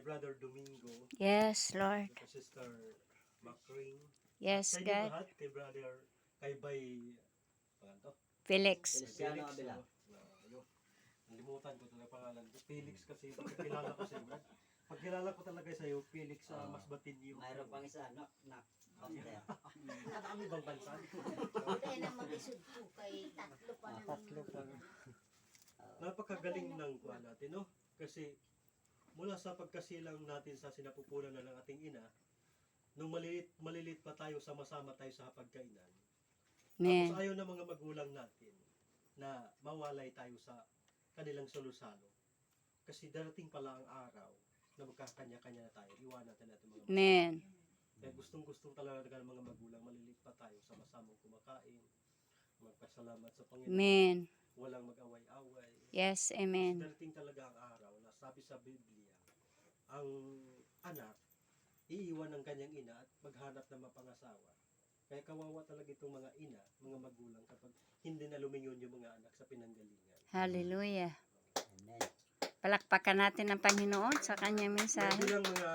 kay Brother Domingo, Yes, Lord. kay Sister Macring, Yes, sa inyo God. lahat, kay Bay, to? Felix. Feliciano Felix, Abela. yun. Nalimutan ko talaga pangalan. Felix kasi, pagkilala ko sa'yo, Brad. Pagkilala ko talaga sa'yo, Felix sa Masbate New. Mayroon pang isa, knock. Counter. Ano bang bansa? Kaya na mag-isod po kay tatlo pa naman. Tatlo pa. Napakagaling ng kuha natin, no? Kasi mula sa pagkasilang natin sa sinapupunan na ng ating ina, nung malilit pa tayo, sama-sama tayo sa hapagkainan. Amen. Tapos ayaw ng mga magulang natin na mawalay tayo sa kanilang solusalo. Kasi darating pala ang araw na magkakanya-kanya na tayo. Iwanan natin mga magulang. Amen. Kaya gustong-gustong talaga ng mga magulang, malilit pa tayo, sama-samang kumakain, magpasalamat sa Panginoon. Amen. Walang mag-away-away. Yes, Kasi amen. darating talaga ang araw na sabi sa Biblia, ang anak, iiwan ng kanyang ina at maghanap ng mapangasawa. Kaya kawawa talaga itong mga ina, mga magulang kapag hindi na lumingon yung mga anak sa pinanggalingan. Hallelujah. Amen. Palakpakan natin ang Panginoon sa kanyang mensahe. Bilang mga